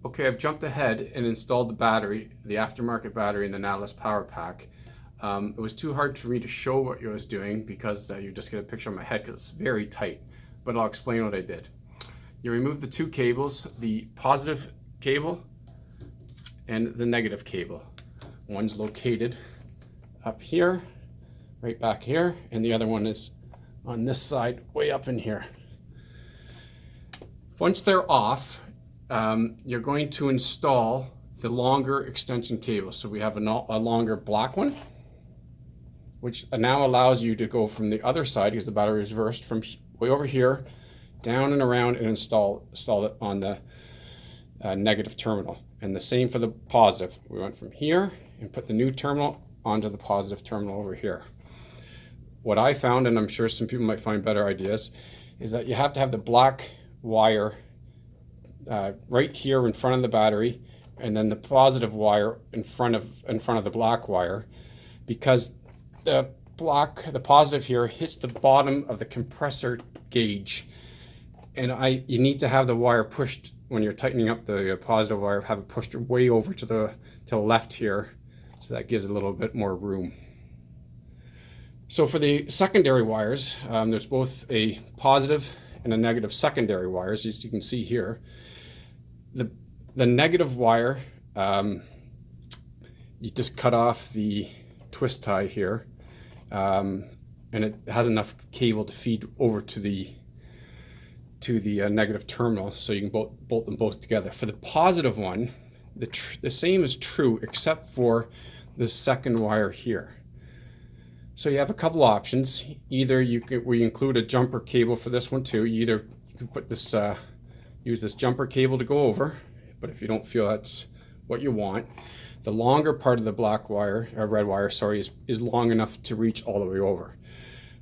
Okay, I've jumped ahead and installed the battery, the aftermarket battery in the Nautilus Power Pack. It was too hard for me to show what I was doing because you just get a picture of my head because it's very tight, but I'll explain what I did. You remove the two cables, the positive cable and the negative cable. One's located up here, right back here, and the other one is on this side, way up in here. Once they're off, you're going to install the longer extension cable. So we have a longer black one, which now allows you to go from the other side, because the battery is reversed, from way over here down and around and install it on the negative terminal. And the same for the positive. We went from here and put the new terminal onto the positive terminal over here. What I found, and I'm sure some people might find better ideas, is that you have to have the black wire right here in front of the battery, and then the positive wire in front of the black wire, because the positive here hits the bottom of the compressor gauge, and you need to have the wire pushed when you're tightening up the positive wire, have it pushed way over to the left here, so that gives a little bit more room. So for the secondary wires, there's both a positive and a negative secondary wires, as you can see here. The negative wire, you just cut off the twist tie here, and it has enough cable to feed over to the negative terminal, so you can bolt them both together. For the positive one, the same is true except for the second wire here. So you have a couple options. Either we include a jumper cable for this one too. You can put this use this jumper cable to go over, but if you don't feel that's what you want, the longer part of the black wire, or red wire, sorry, is long enough to reach all the way over.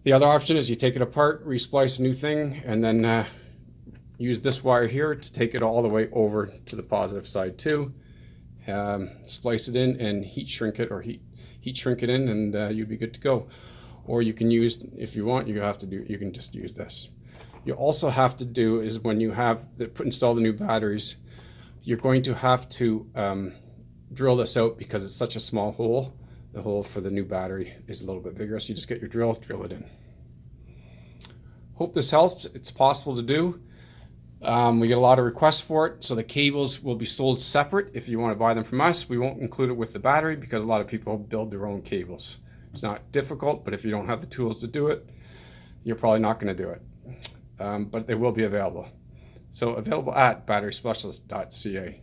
The other option is you take it apart, resplice a new thing, and then use this wire here to take it all the way over to the positive side too. Splice it in and heat shrink it, or heat shrink it in, and you'd be good to go. Or you can use, if you want, you can just use this. You also have to do is, when you have install the new batteries, you're going to have to drill this out, because it's such a small hole. The hole for the new battery is a little bit bigger, so you just get your drill it in. Hope this helps. It's possible to do. We get a lot of requests for it, so the cables will be sold separate. If you want to buy them from us, we won't include it with the battery, because a lot of people build their own cables. It's not difficult, but if you don't have the tools to do it, you're probably not going to do it. But they will be available. So available at bateryspecialist.ca.